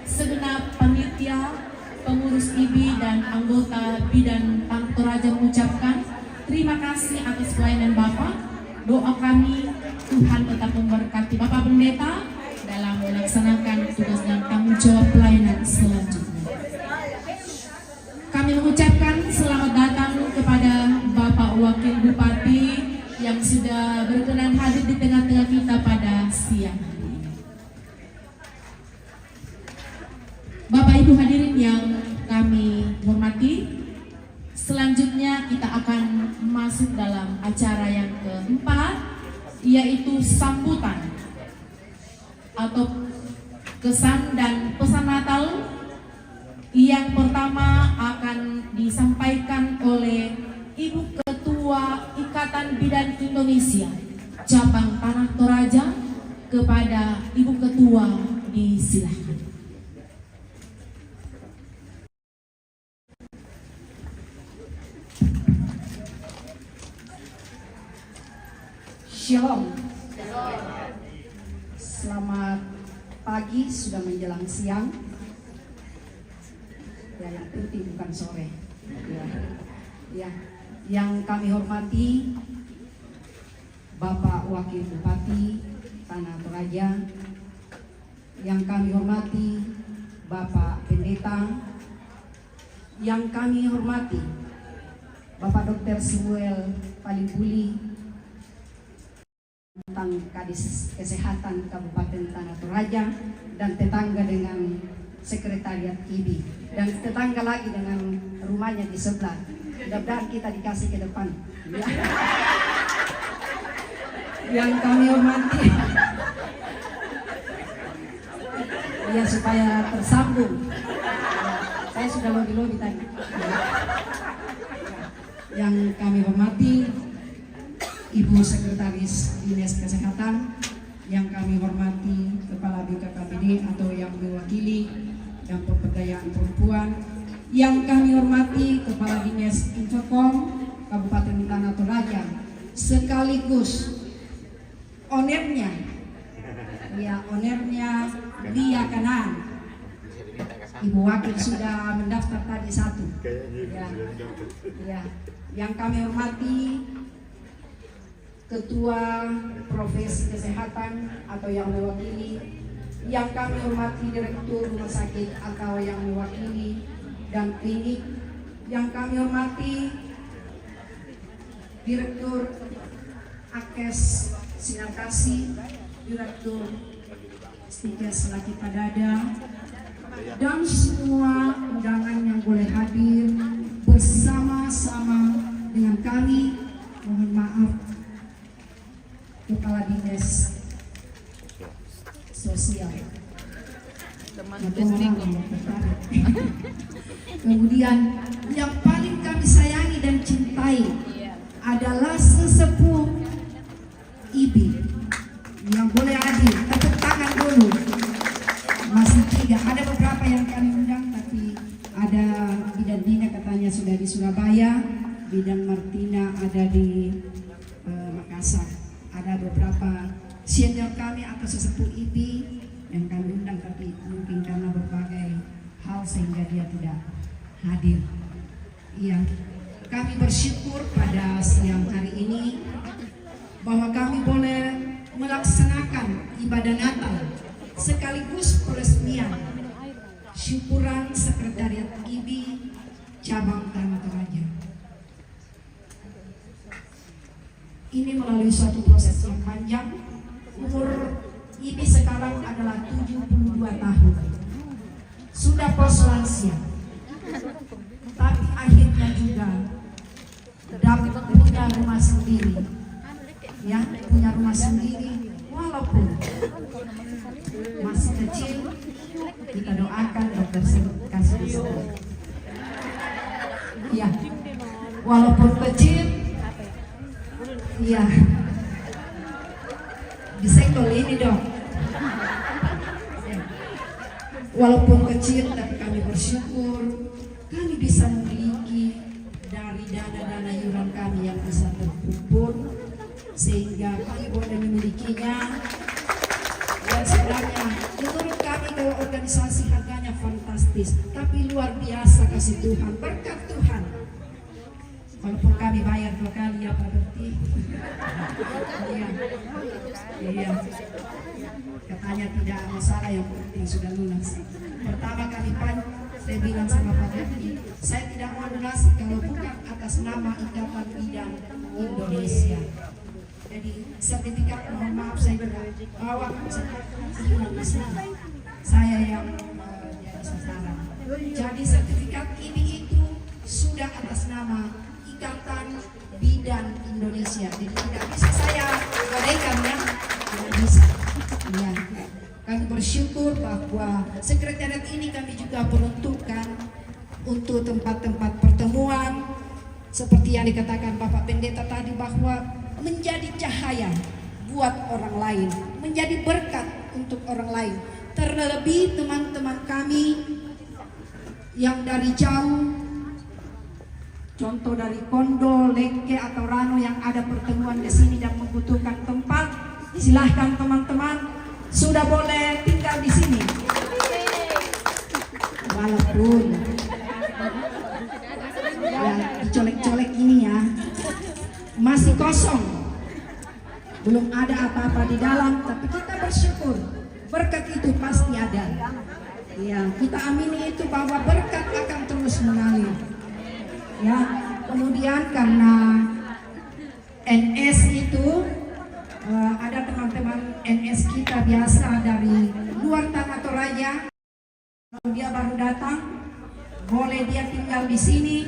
segenap panitia, pengurus IBI dan anggota Bidan Tanah Toraja mengucapkan terima kasih atas pelayanan Bapak. Doa kami Tuhan tetap memberkati Bapak Pendeta dalam melaksanakan tugas dan tanggung jawab pelayanan selanjutnya. Kami mengucapkan selamat datang kepada Bapak Wakil Bupati yang sudah berkenan hadir di tengah-tengah kita pada siang hari ini. Bapak Ibu hadirin yang kami hormati, selanjutnya kita akan masuk dalam acara yang keempat, yaitu sambutan atau kesan dan pesan Natal. Yang pertama akan disampaikan oleh Ibu Ketua Ikatan Bidan Indonesia Cabang Tanah Toraja. Kepada Ibu Ketua disilahkan. Shalom. Selamat pagi, sudah menjelang siang. Ya, yang penting bukan sore. Ya, yang kami hormati Bapak Wakil Bupati Tanah Toraja, yang kami hormati Bapak Pendeta, yang kami hormati Bapak Dr. Samuel Palimpuli tentang Kadis Kesehatan Kabupaten Tanah Toraja dan tetangga dengan Sekretariat IBI dan tetangga lagi dengan rumahnya di sebelah. Mudah-mudahan kita dikasih ke depan. Ya. Yang kami hormati, ya supaya tersambung. Saya sudah lobby tadi. Yang kami hormati Ibu Sekretaris Dinas Kesehatan, yang kami hormati Kepala BKKBD atau yang mewakili yang pemberdayaan perempuan, yang kami hormati Kepala Dinas Infocom Kabupaten Tanah Toraja, sekaligus onernya, ya onernya Lia Kanan. Ibu Wakil sudah mendaftar tadi satu. Ya. Yang kami hormati Ketua Profesi Kesehatan atau yang mewakili, yang kami hormati Direktur Rumah Sakit atau yang mewakili dan klinik, yang kami hormati Direktur Akes Sinar Kasih, Direktur Stikes Laki Padada, dan semua undangan yang boleh hadir bersama-sama dengan kami. Mohon maaf Kepala Dinas Sosial. Kemudian yang paling kami sayangi dan cintai adalah sesepuh IBI yang boleh hadir. Tepuk tangan dulu. Masih tiga, ada beberapa yang kami undang, tapi ada Bidan Dina katanya sudah di Surabaya, Bidan Martina ada di Makassar. Ada beberapa senior kami atau sesepuh IBI yang kami undang, tapi mungkin karena berbagai hal sehingga dia tidak hadir. Iya, kami bersyukur pada siang hari ini bahwa kami boleh melaksanakan ibadah Natal sekaligus peresmian syukuran Sekretariat IBI Cabang Tanah Toraja. Ini melalui suatu proses yang panjang. Umur IBI sekarang adalah 72 tahun. Sudah pos lansia, tapi akhirnya juga dapat punya rumah sendiri. Ya, punya rumah sendiri walaupun masih kecil. Kita doakan dokter kasih istri. Ya, walaupun kecil, ya disenggol ini dong. Walaupun kecil, tapi kami bersyukur kami bisa memiliki dari dana-dana iuran kami yang bisa terkumpul sehingga kami boleh memilikinya. Dan sebenarnya menurut kami kalau organisasi harganya fantastis, tapi luar biasa kasih Tuhan, berkat Tuhan. Walaupun kami bayar 2 kali ya Pak Berti. Iya. Katanya tidak masalah, yang penting sudah lunas. Pertama kali saya bilang sama Pak Berti, saya tidak mau donasi kalau bukan atas nama Ikatan Bidan Indonesia. Jadi sertifikat, mohon maaf saya juga bawa saya yang jadi sasaran. Jadi sertifikat ini itu sudah atas nama Ikatan Bidan Indonesia. Jadi tidak bisa saya gadaikan ya, tidak bisa. Ya. Kami bersyukur bahwa sekretariat ini kami juga peruntukkan untuk tempat-tempat pertemuan seperti yang dikatakan Bapak Pendeta tadi, bahwa menjadi cahaya buat orang lain, menjadi berkat untuk orang lain. Terlebih teman-teman kami yang dari jauh, contoh dari Kondo, Leke atau Rano yang ada pertemuan di sini dan membutuhkan tempat, silahkan teman-teman sudah boleh tinggal di sini. Walaupun ya dicolek-colek ini ya masih kosong, belum ada apa-apa di dalam, tapi kita bersyukur berkat itu pasti ada. Ya, kita amini itu bahwa berkat akan terus mengalir. Ya, kemudian karena NS itu ada teman-teman NS kita biasa dari luar Tanah Toraja, kalau dia baru datang boleh dia tinggal di sini,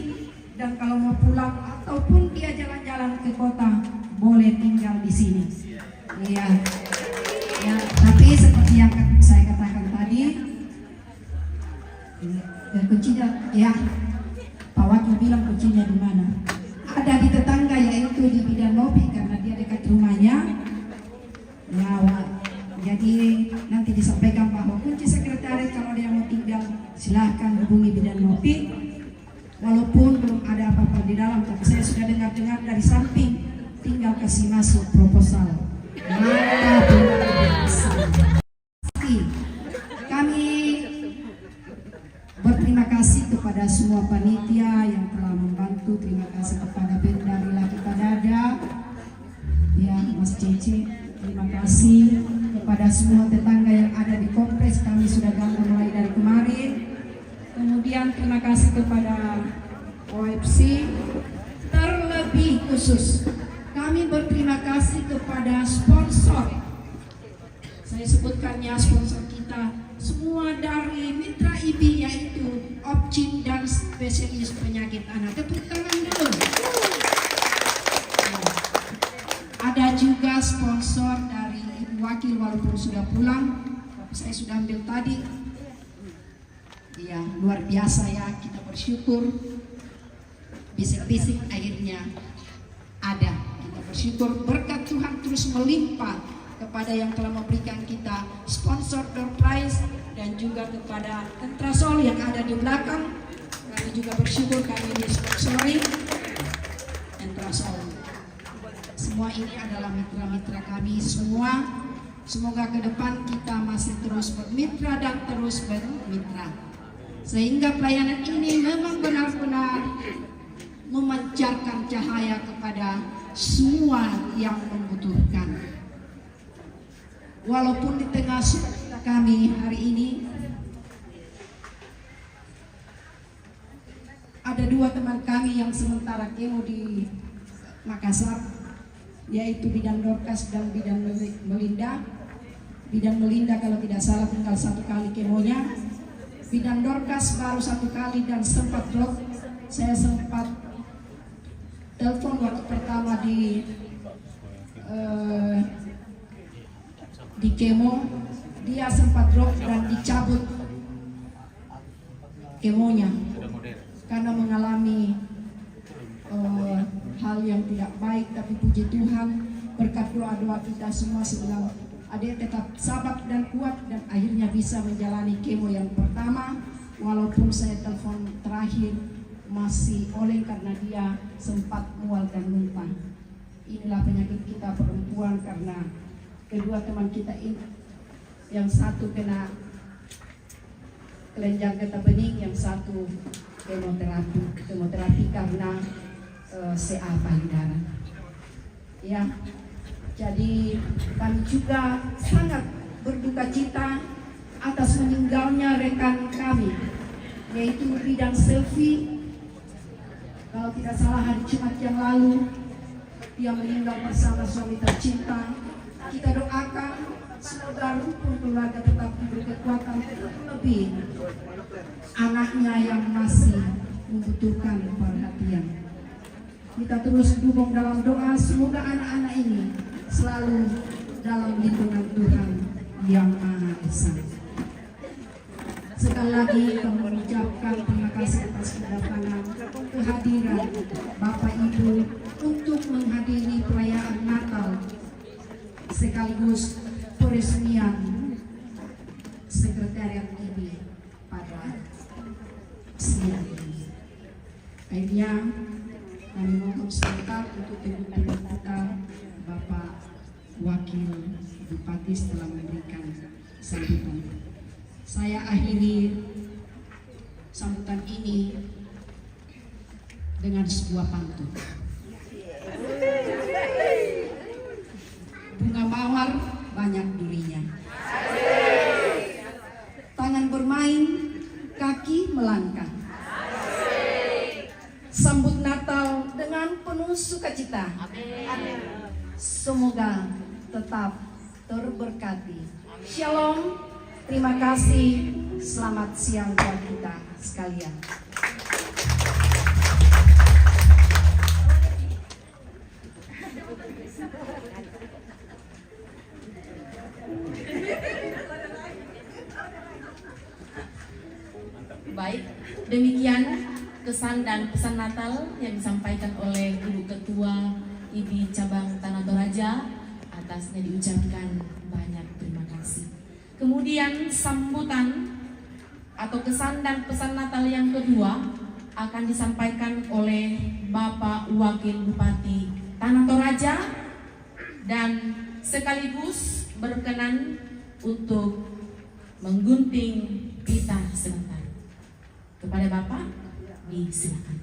dan kalau mau pulang ataupun dia jalan-jalan ke kota boleh tinggal di sini. Iya. Ya, tapi seperti yang saya katakan tadi, dan kuncinya ya Pak Wakil bilang kuncinya di mana? Ada di tetangga, yaitu di Bidan Lopi, karena dia dekat rumahnya. Ya, jadi nanti disampaikan bahwa kunci sekretariat kalau dia mau tinggal silahkan hubungi Bidan Lopi. Walaupun belum ada apa-apa di dalam, tapi saya sudah dengar-dengar dari samping, tinggal kasih masuk proposal. Kami berterima kasih kepada semua panitia yang telah membantu. Terima kasih kepada Bendari Laki Padada, ya Mas Cece. Terima kasih kepada semua tetangga yang ada di kompleks, kami sudah gabung mulai dari kemarin. Kemudian terima kasih kepada OFC. Terlebih khusus kami berterima kasih kepada sponsor. Saya sebutkannya sponsor kita semua dari Mitra IBI, yaitu Opcim dan spesialis penyakit anak. Tepuk tangan dulu. Ada juga sponsor dari Ibu Wakil, walaupun sudah pulang, tapi saya sudah ambil tadi. Ya, luar biasa ya, kita bersyukur. Bisik-bisik akhirnya ada. Kita bersyukur berkat Tuhan terus melimpah kepada yang telah memberikan kita sponsor door prize, dan juga kepada Tentrasol yang ada di belakang. Kami juga bersyukur kami disponsori Tentrasol. Semua ini adalah mitra-mitra kami semua. Semoga ke depan kita masih terus bermitra dan terus bermitra, sehingga pelayanan ini memang benar-benar memancarkan cahaya kepada semua yang membutuhkan. Walaupun di tengah kami hari ini ada 2 teman kami yang sementara kemo di Makassar, yaitu Bidan Dorcas dan Bidan Melinda. Bidan Melinda kalau tidak salah tinggal 1 kali kemonya. Bidan Dorcas baru 1 kali dan sempat drop. Saya sempat telepon waktu pertama di kemo, dia sempat drop dan dicabut kemonya karena mengalami hal yang tidak baik. Tapi puji Tuhan berkat doa-doa kita semua, sebilang adik tetap sabar dan kuat, dan akhirnya bisa menjalani kemo yang pertama. Walaupun saya telepon terakhir masih oleng karena dia sempat mual dan muntah. Inilah penyakit kita perempuan, karena kedua teman kita ini, yang satu kena kelenjar getah bening, yang satu kemoterapi karena CA payudara. Ya, jadi kami juga sangat berduka cita atas meninggalnya rekan kami, yaitu Bidan Selvi. Kalau tidak salah hari Jumat yang lalu dia meninggal bersama suami tercinta. Kita doakan semoga rukun keluarga tetap diberi kekuatan, lebih anaknya yang masih membutuhkan perhatian. Kita terus dukung dalam doa, semoga anak-anak ini selalu dalam lindungan Tuhan Yang Maha Esa. Sekali lagi kami mengucapkan terima kasih atas kedatangan, kehadiran Bapak Ibu untuk menghadiri perayaan Natal sekaligus peresmian Sekretariat IBI pada siang ini. Akhirnya kami mohon sebentar untuk ibu-ibu kita, Bapak Wakil Bupati setelah memberikan sambutan. Saya akhiri sambutan ini dengan sebuah pantun. Bunga mawar banyak durinya. Tangan bermain, kaki melangkah. Sambut Natal dengan penuh sukacita. Semoga tetap terberkati. Shalom, terima kasih, selamat siang buat kita sekalian. Baik, demikian kesan dan pesan Natal yang disampaikan oleh Ibu Ketua IBI Cabang Tanah Toraja. Atasnya diucapkan banyak terima kasih. Kemudian sambutan atau kesan dan pesan Natal yang kedua akan disampaikan oleh Bapak Wakil Bupati Tanah Toraja dan sekaligus berkenan untuk menggunting pita sebentar. Kepada Bapak, disilakan.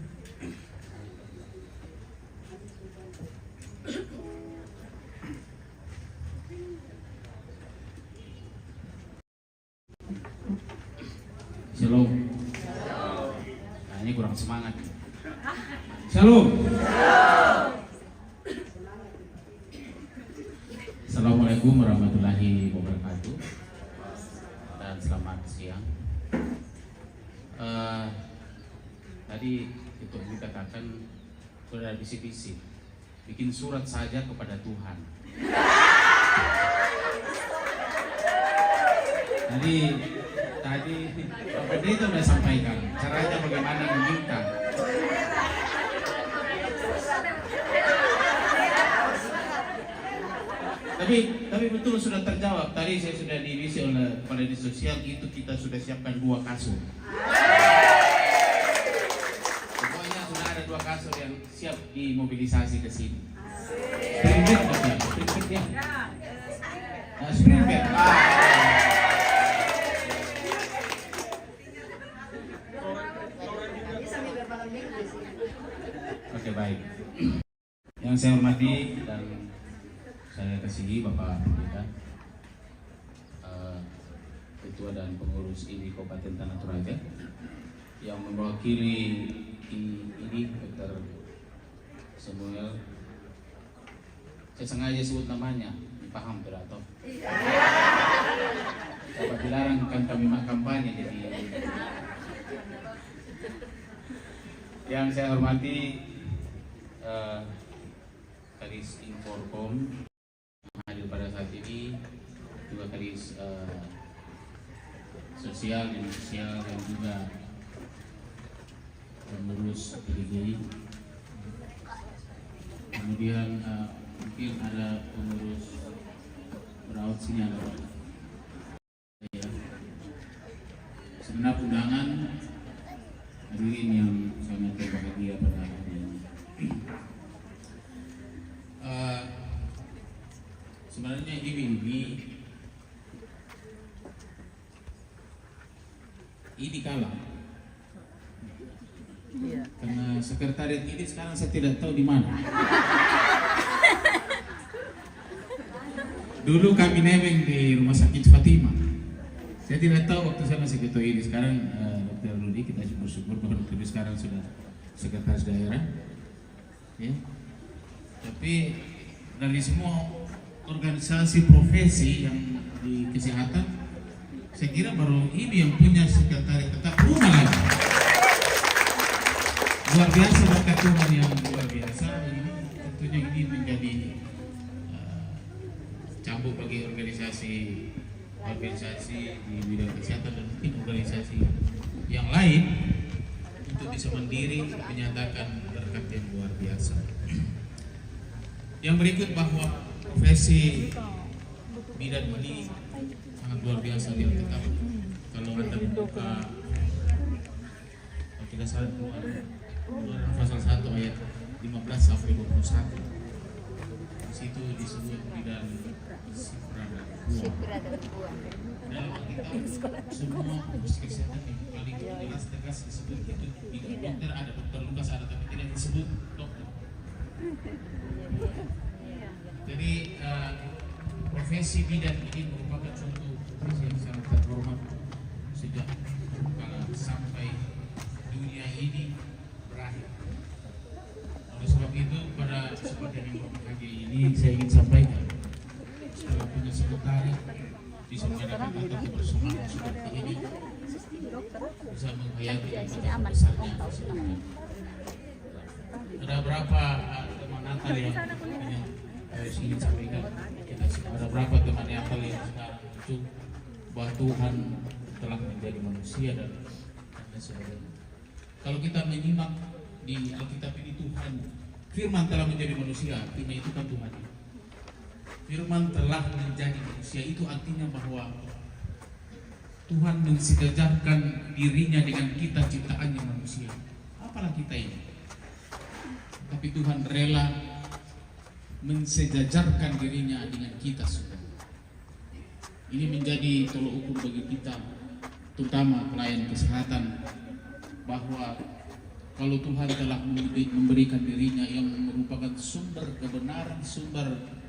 Shalom. Nah, ini kurang semangat. Shalom. Assalamualaikum warahmatullahi wabarakatuh. Dan selamat siang. Tadi itu dikatakan sudah visi-visi bikin surat saja kepada Tuhan. Tadi Pak Pendeta sudah sampaikan caranya bagaimana meminta. Tapi betul sudah terjawab. Tadi saya sudah diisi oleh kepala dinas sosial, itu kita sudah siapkan 2 kasur. Pokoknya sudah ada 2 kasur yang siap dimobilisasi ke sini. Spring bed ya. Nah, spring bed. Oke, baik. Yang saya hormati dan saya kasihi Bapak Pendeta, Ketua dan Pengurus IBI Kabupaten Tanah Toraja, yang mewakili ini Dr. Samuel. Saya sengaja sebut namanya, dipaham tidak toh? Dapat dilarang kan kami kampanye jadi. Yang saya hormati Kadis Inforkom hadir pada saat ini, juga Kadis Sosial dan Sosial, dan juga pengurus PDGI. Kemudian mungkin ada pengurus berawat sini ada ya. Segenap undangan hadirin yang sangat berbahagia pada hari ini. Sebenarnya IBI ini ini kalah. Karena sekretariat ini sekarang saya tidak tahu di mana. Dulu kami nebeng di Rumah Sakit Fatima. Saya tidak tahu waktu saya masih ketua ini. Sekarang Dr. Rudi, kita bersyukur bahwa Dr. Rudi sekarang sudah sekretaris daerah. Ya. Tapi dari semua organisasi profesi yang di kesehatan, saya kira baru ini yang punya sekretaris tetap rumah lagi. Luar biasa berkat Tuhan yang luar biasa. Ini tentunya ini menjadi cambuk bagi organisasi di bidang kesehatan dan mungkin organisasi yang lain untuk bisa mandiri menyatakan berkat yang luar biasa. Yang berikut bahwa profesi bidan ini sangat luar biasa, dia tetap kalau Anda membuka kalau tidak salah pasal 1 ayat 15 sampai 21 di situ disebut bidan dalam Alkitab semua profesi kesehatan yang paling jelas tegas disebut itu bidan. Dokter ada, dokter Lukas ada, tapi tidak disebut dokter. Jadi profesi bidan ini merupakan suatu profesi yang sangat terhormat sejak kala sampai dunia ini berakhir. Oleh sebab itu pada kesempatan yang pagi ini saya ingin sampaikan, setelah punya sekretaris bisa mengadakan kata kebersamaan seperti ini, bisa menghayati amanat besarnya. Ada berapa teman Natal yang ingin sampaikan, ada berapa teman Natal yang sekarang itu bahwa Tuhan telah menjadi manusia dan sebagainya. Kalau kita menyimak di Alkitab ini, Tuhan firman telah menjadi manusia, artinya itu kan Tuhan. Firman telah menjadi manusia itu artinya bahwa Tuhan mensejajarkan dirinya dengan kita ciptaannya manusia. Apalah kita ini. Tapi Tuhan rela mensejajarkan dirinya dengan kita semua. Ini menjadi tolok ukur bagi kita, terutama pelayan kesehatan, bahwa kalau Tuhan telah memberikan dirinya yang merupakan sumber kebenaran, sumber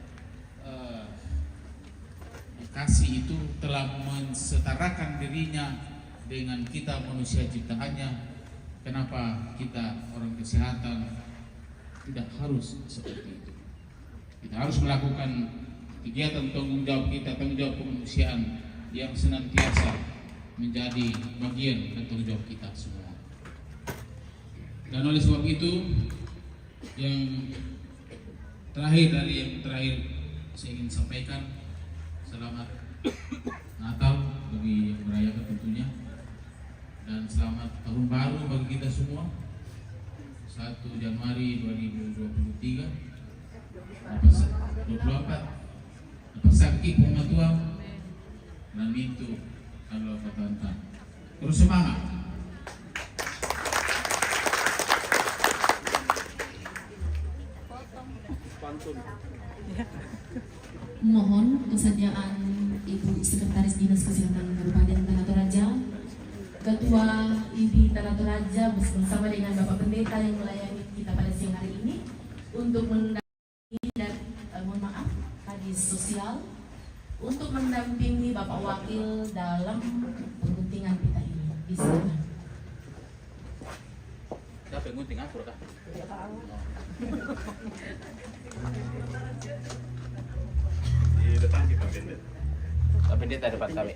kasih, itu telah mensetarakan dirinya dengan kita manusia ciptaannya. Kenapa kita orang kesehatan tidak harus seperti itu? Kita harus melakukan kegiatan tanggung jawab kita, tanggung jawab kemanusiaan yang senantiasa menjadi bagian tanggung jawab kita semua. Dan oleh sebab itu, yang terakhir saya ingin sampaikan, selamat Natal bagi yang merayakan tentunya, dan selamat tahun baru bagi kita semua. 1 Januari 2023 24 Pasaki Pematua dan itu kalau kata terus semangat. Mohon kesediaan Ibu Sekretaris Dinas Kesehatan Kabupaten Tanah Toraja, Ketua IBI Tanah Toraja bersama dengan Bapak Pendeta yang melayani kita pada siang hari ini untuk mendampingi dan mohon maaf hadis sosial untuk mendampingi Bapak Wakil dalam pengguntingan kita ini. Bisa. Siapa yang gunting aku kah? Di depan kita pendeta. Pak Pendeta depan kami.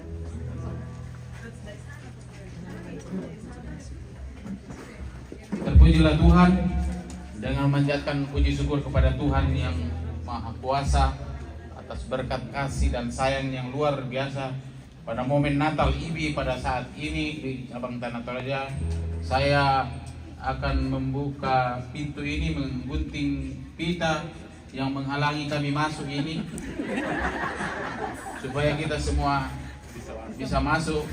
Terpujilah Tuhan dengan menjadikan puji syukur kepada Tuhan yang Maha Kuasa atas berkat kasih dan sayang yang luar biasa pada momen Natal IBI pada saat ini di cabang Tanah Toraja. Saya akan membuka pintu ini, menggunting pita yang menghalangi kami masuk ini supaya kita semua bisa masuk,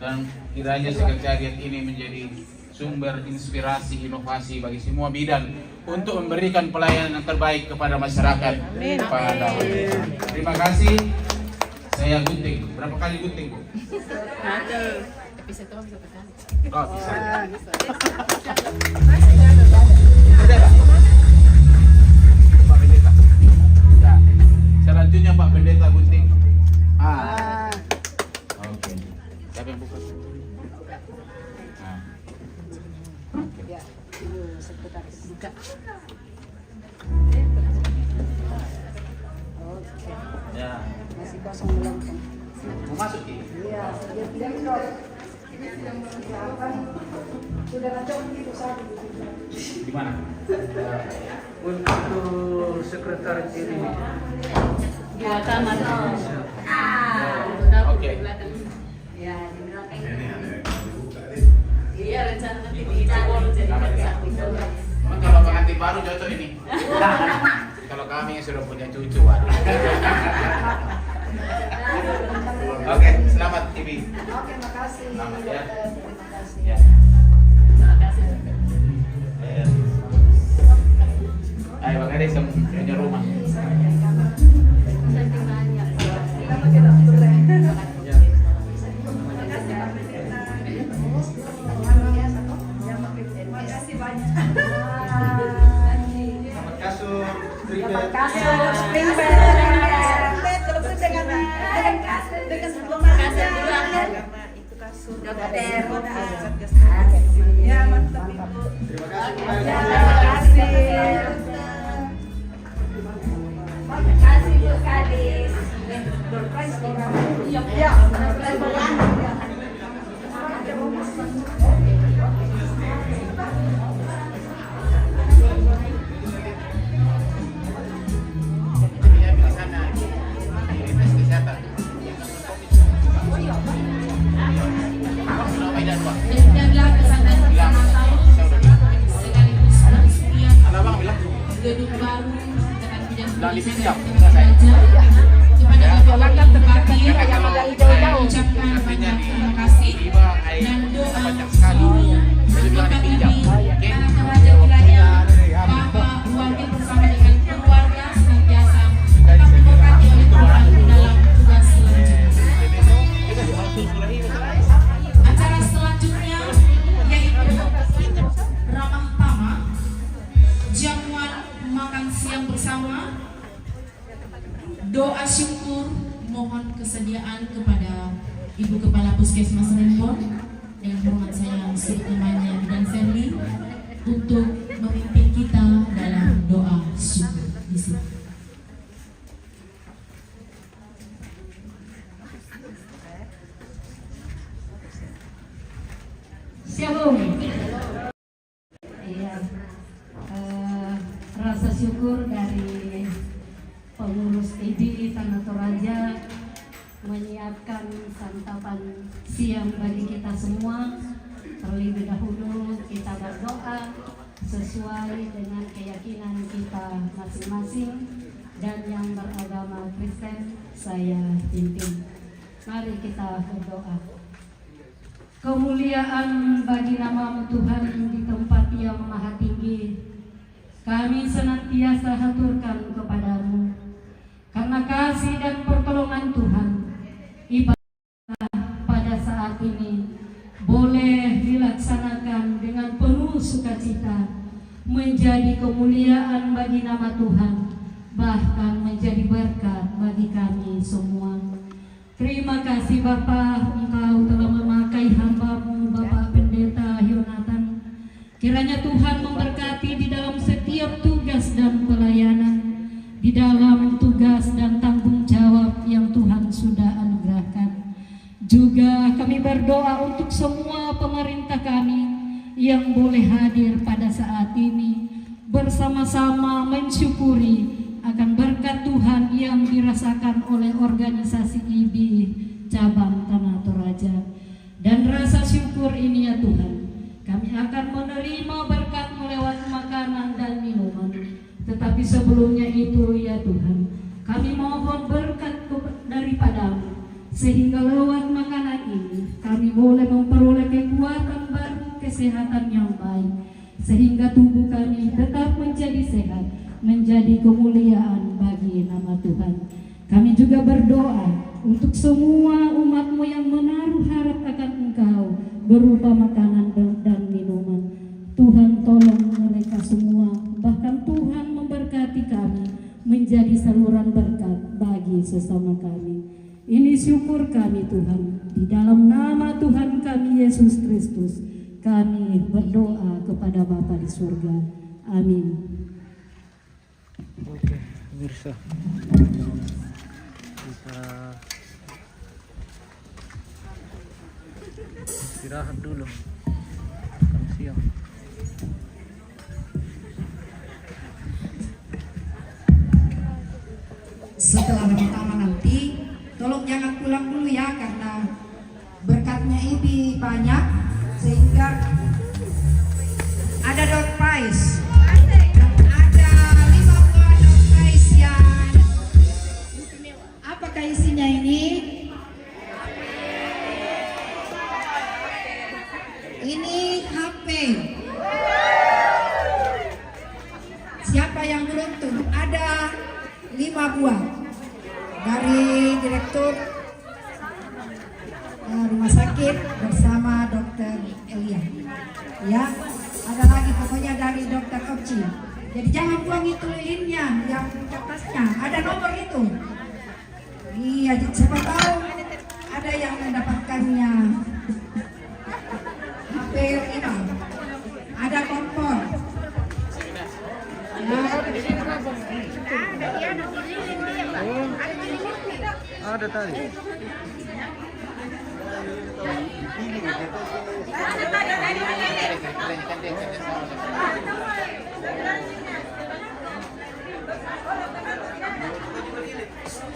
dan kiranya sekretariat ini menjadi sumber inspirasi inovasi bagi semua bidan untuk memberikan pelayanan yang terbaik kepada masyarakat. Terima kasih. Saya gunting. Berapa kali gunting, Bu? 1. Bisa tuh bisa tekan. Oh, bisa. Pak Pendeta. Ya. Selanjutnya Pak Pendeta Gunting. Oke. Siapa yang buka? Nah. Oke. Ya, sekretaris buka. Oke, Ya. masih kosong belum kan? Mau masuk Ki? Iya, dia dong. Sudah ngacung gitu saja. Di mana? Untuk sekretaris ini Dua kamar. Oke. Ya, di belakang. Iya, rencana nanti di Jabor jadi Memang kalau pengantin baru cocok ini. Kalau kami yang sudah punya cucu, waduh. Oke, selamat TV. Oke, makasih. Selamat ya. Terima kasih. Ya. Ayo Bang Eri, punya rumah. dapat kasur, Dapat tripod. kasur, spring bed. Terima kasih Pak. Kasih Bu Kadis. Ya, Dia di sana. Ini tes kesehatan. Abang sudah Medan, Pak. Demikianlah kesadaran Bilang. Natal Saya udah bilang. sekaligus peresmian Ada Bang bilang. gedung baru dengan bidang Bilang pendidikan dipinjam, dan enggak saya. kepada Ya. Bapak Ibu Bupati Karena kalau saya ucapkan artinya banyak di terima kasih Iba, dan doa banyak sekali. seluruh Jadi bilang anggota dipinjam. IBI Oke. para kerajaan wilayah Bapak Wakil bersama dengan keluarga senantiasa tetap diberkati oleh Tuhan dalam tugas selanjutnya. Acara selanjutnya yaitu ramah tamah, jamuan makan siang bersama, doa syukur, mohon kesediaan kepada Ibu Kepala Puskesmas Rembon dengan hormat saya sebut namanya dan Ferli untuk memimpin kita dalam doa syukur di sini. Shalom. Iya, rasa syukur dari pengurus IBI Tanah Toraja menyiapkan santapan siang bagi kita semua. Terlebih dahulu kita berdoa sesuai dengan keyakinan kita masing-masing dan yang beragama Kristen saya pimpin. Mari kita berdoa. Kemuliaan bagi nama Tuhan di tempat yang maha tinggi. Kami senantiasa haturkan kepadamu. Karena kasih dan pertolongan Tuhan, ibadah pada saat ini boleh dilaksanakan dengan penuh sukacita, menjadi kemuliaan bagi nama Tuhan, bahkan menjadi berkat bagi kami semua. Terima kasih Bapa, Engkau telah memakai hamba-Mu Bapak Pendeta Yonatan. Kiranya Tuhan memberkati di dalam setiap tugas dan pelayanan, di dalam tugas dan tanggung jawab yang Tuhan sudah anugerahkan. Juga kami berdoa untuk semua pemerintah kami yang boleh hadir pada saat ini, bersama-sama mensyukuri akan berkat Tuhan yang dirasakan oleh organisasi IBI cabang Tanah Toraja. Dan rasa syukur ini ya Tuhan, kami akan menerima berkat melewat makanan dan minuman. Tetapi sebelumnya itu ya Tuhan, kami mohon berkat daripada-Mu, sehingga lewat makanan ini kami boleh memperoleh kekuatan baru, kesehatan yang baik, sehingga tubuh kami tetap menjadi sehat, menjadi kemuliaan bagi nama Tuhan. Kami juga berdoa untuk semua umat-Mu yang menaruh harap akan Engkau berupa makanan dan minuman. Tuhan tolong mereka semua, bahkan Tuhan memberkati kami menjadi saluran berkat bagi sesama kami. Ini syukur kami Tuhan, di dalam nama Tuhan kami Yesus Kristus, kami berdoa kepada Bapa di surga. Amin. Oke, pemirsa. Kita istirahat dulu. Makan siang. Setelah pertama nanti, tolong jangan pulang dulu ya, karena berkatnya ini banyak sehingga ada door prize. Ada 5 buah door prize yang apakah isinya ini? Ini HP. Siapa yang beruntung? Ada 5 buah dari Direktur Rumah Sakit bersama Dokter Elia. Ya, ada lagi pokoknya dari Dokter Opci. Jadi jangan buang itu lilinnya, yang kertasnya ada nomor itu. Iya, siapa tahu ada yang mendapatkannya. HP 5, ada kompor. Ada tadi.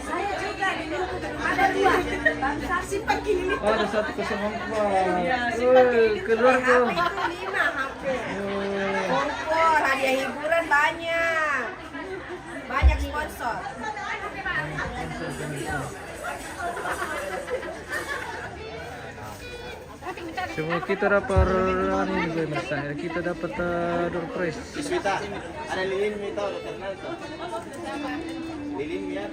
Saya juga ada 2. Bangsa simpan gini. Oh, ada 104. Keluar tuh. Itu 5 HP. Kompor, hadiah hiburan banyak. Banyak sponsor. Semua kita dapat ini gue merasa. Kita dapat door prize. Kita ada lilin itu terkenal itu. Lilin ya.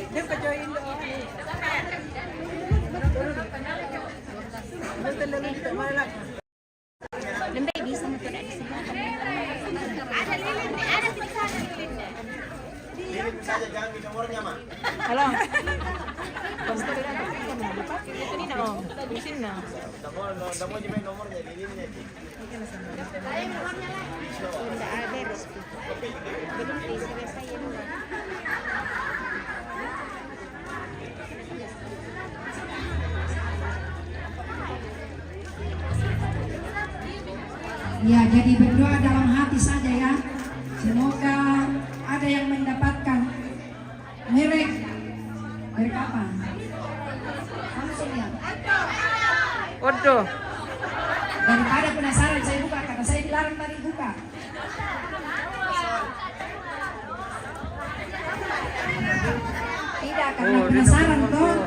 Dia kejoin doang. Lembay bisa motor ada di sana. Ada lilin, ada di sana lilinnya. Lilin saja jangan di nomornya mah. Halo. Itu ni nak. Di sini nak. Udah mau main nomornya lilinnya. Saya nomornya lah. Tidak ada rezeki. Belum bisa saya dulu. Ya, jadi berdoa dalam hati saja ya. Semoga ada yang mendapatkan merek apa? Samsung ya. Waduh. Daripada penasaran saya buka karena saya dilarang tadi buka. Tidak, karena penasaran toh.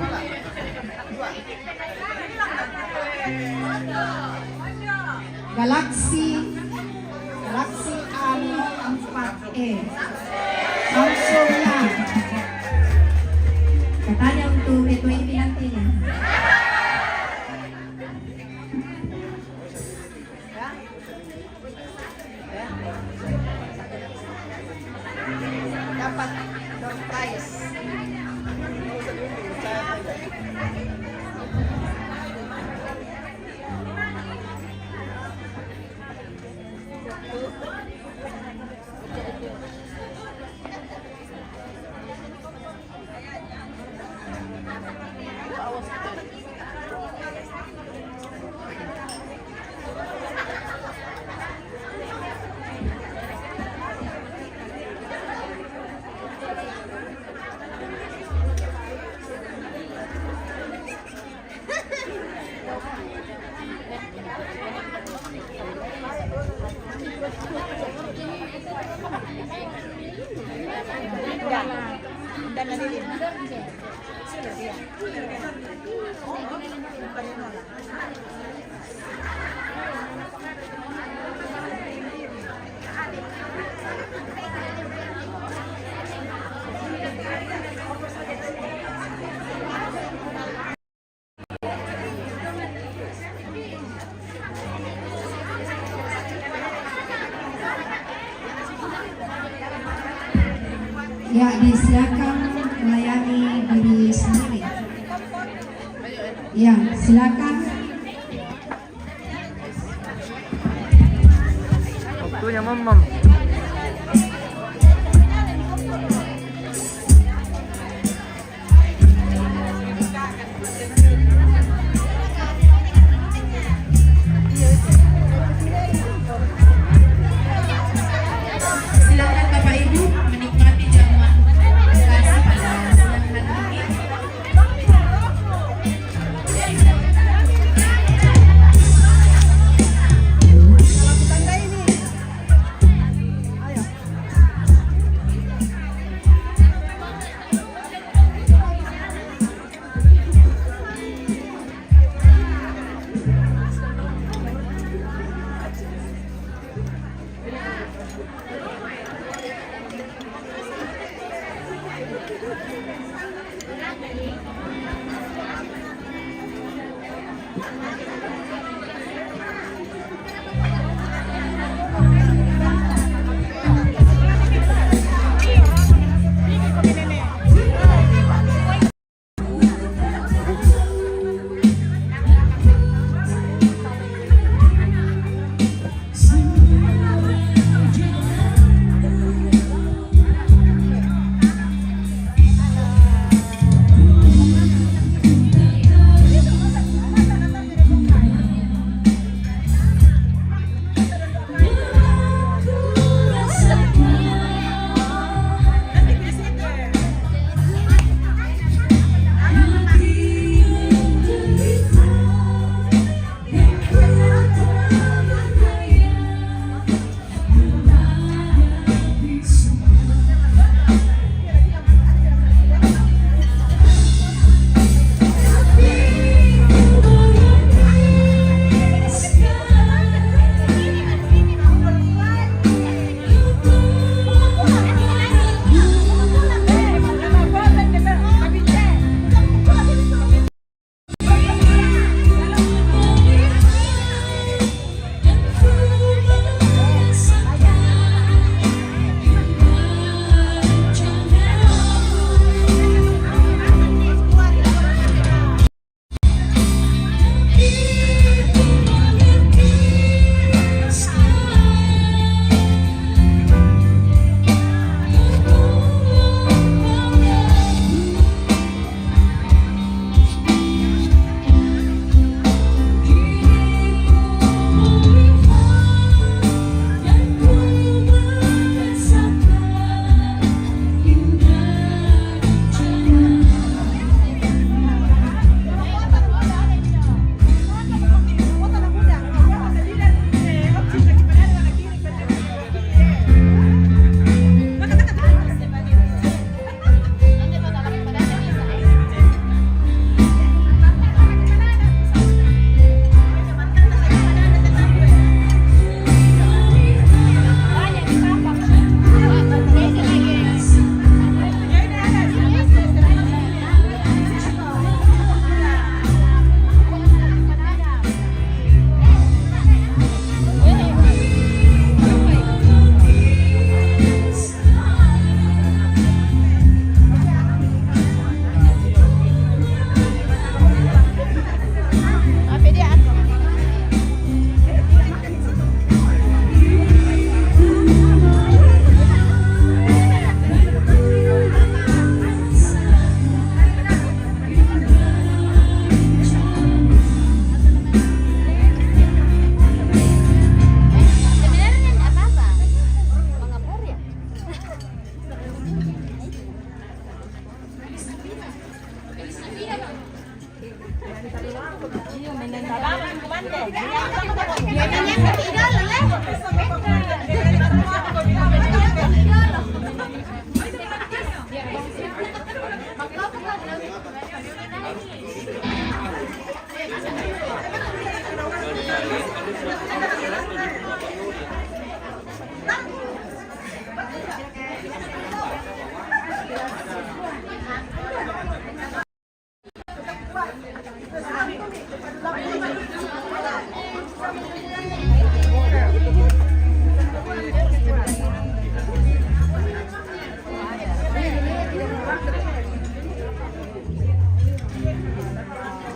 Galaxy A4e Samsungnya katanya untuk itu ini nantinya. Dapat door prize. Dan lilin. Ya, disilakan melayani diri sendiri. Ya, silakan. Waktunya mamam. Silakan Bapak Ibu menikmati jamuan kasih pada siang hari ini.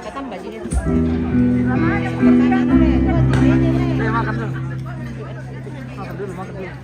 Katambah jadi. Makan dulu. Makan dulu.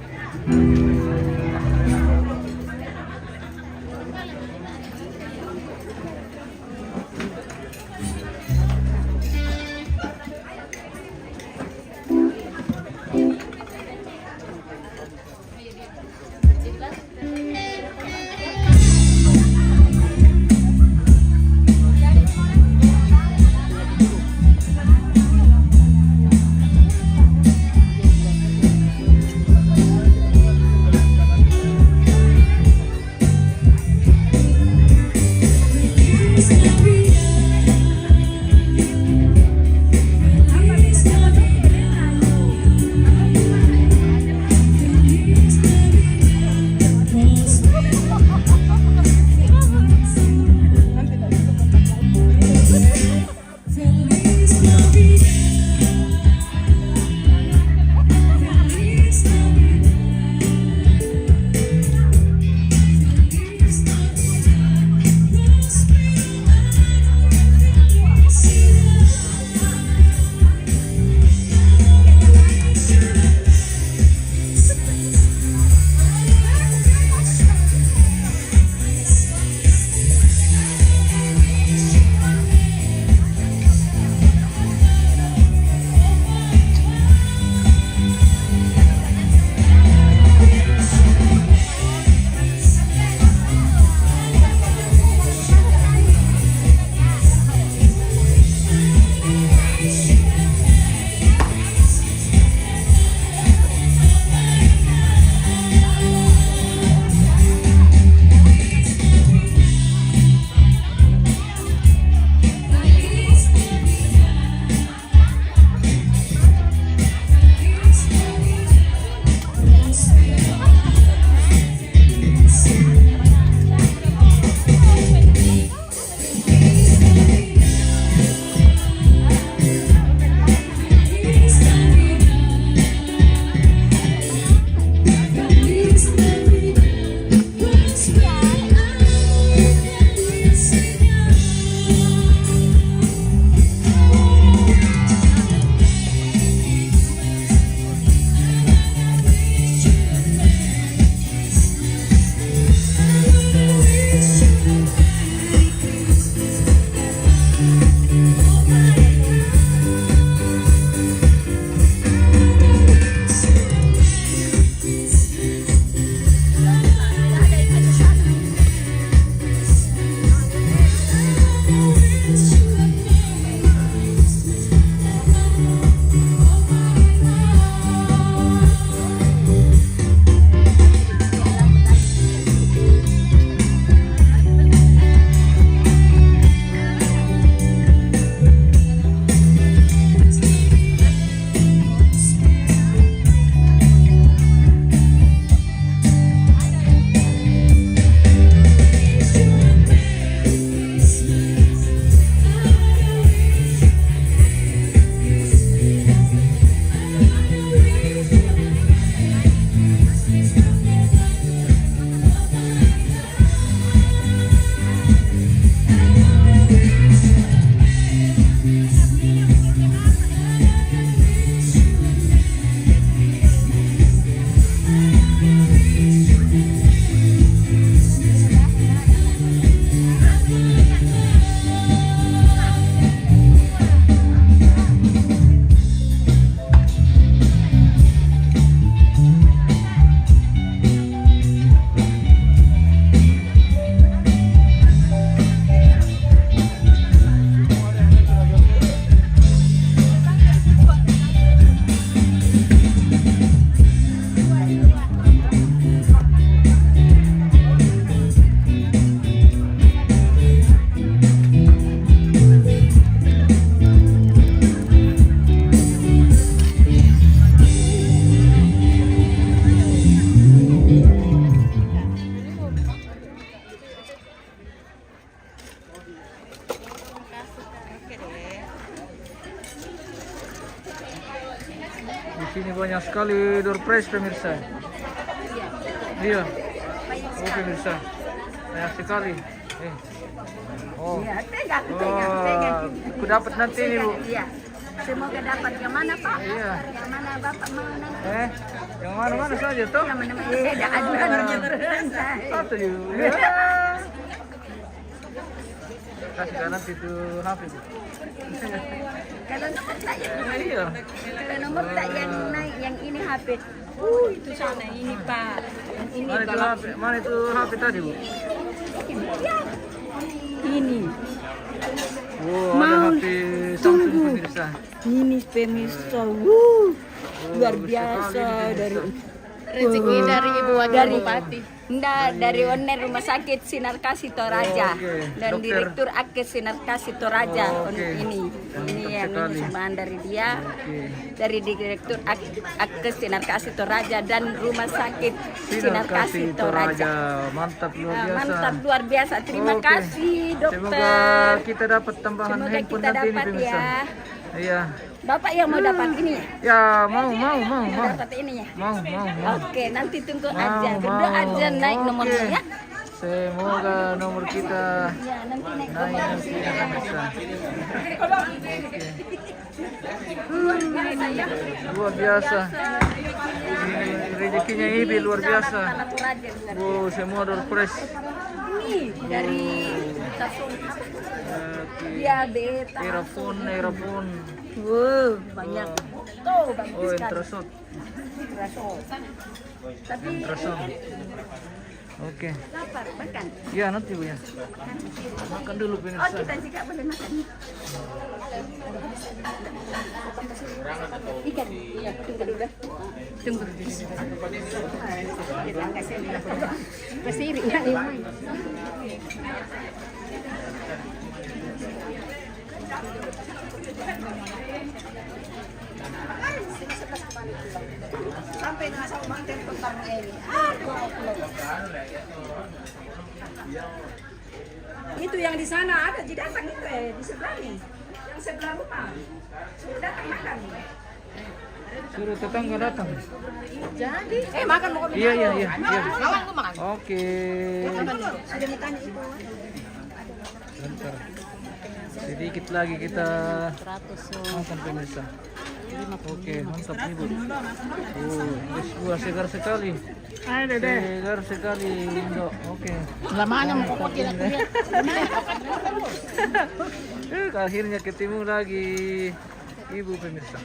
sini banyak sekali door prize pemirsa. Iya. Oh pemirsa, banyak sekali. Oh. Aku dapat nanti ini Bu. Iya. Semoga dapat yang mana Pak? Iya. Yang mana Bapak mau nanti? Yang mana saja tuh? Yang mana? Ada aduan. Satu juga. Kasih nanti tuh HP Bu. Kalau nomor tak yang Iya. kalau nomor tak yang naik yang ini HP. Itu sana ini Pak. Yang ini Mana itu kalau HP? Mana itu HP tadi Bu? ini. Oh, ada HP Samsung pemirsa. Ini pemirsa. Luar bagus biasa sekali, dari Rezeki dari Ibu Wakil Bupati. Enggak, dari owner Rumah Sakit Sinar Kasih Toraja Oke. dan Dokter. Direktur Akes Sinar Kasih Toraja. Oke. Ini yang sekali. sumbangan dari dia, Oke. dari Direktur Akes Sinar Kasih Toraja dan Rumah Sakit Sinar Kasih Toraja. Mantap luar biasa. Mantap luar biasa. Terima Oke. kasih dokter. Semoga kita dapat tambahan Semoga handphone kita nanti ini dapat pemirsa. ya. Iya. Bapak yang mau dapat ini ya? Ya, mau. Dapat ini ya? Mau. Oke, nanti tunggu Mau, aja. Berdoa mau. aja naik nomornya Oke. ya. Semoga nomor kita Ya, nanti naik naik nomor. nanti ya, pemirsa. Luar biasa. Ini rezekinya Ibi luar biasa. Tanah Toraja, benar. Oh, semua door prize. Ini dari Tasung diabetes. Earphone. Wow, banyak. Tuh, bagus Oh, sekali. Intrasot. Tapi Intrasot. Oke. lapar, makan. Ya, nanti Bu ya. Makan dulu Oh, pemirsa. kita juga boleh makan. Ikan. Iya, tunggu dulu dah. Tunggu dulu. Kita kasih Pasiri ya, ini. Sampai nasa umantin tentang ini. Itu yang di sana ada, di datang itu di sebelah nih. Yang sebelah rumah. Suruh datang makan. Suruh tetangga datang. Jadi, makan mau Iya. Makan gua makan. Oke. Ada ditanya ibu. Bentar. Sedikit lagi kita makan pemirsa. Oke, mantap nih Bu. Oh, buah segar sekali. Segar sekali, Indo. Oke. Lamanya mau kokot tidak kulihat. Akhirnya ketemu lagi Ibu pemirsa.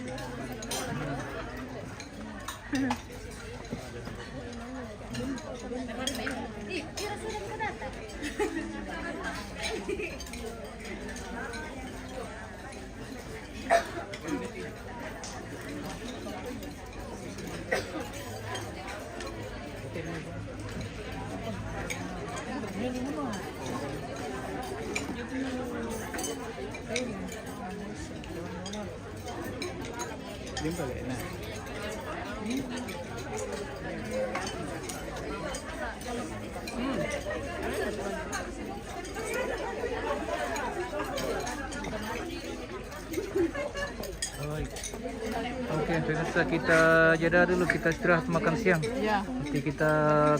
Oke, pemirsa kita jeda dulu, kita istirahat makan siang. Nanti kita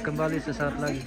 kembali sesaat lagi.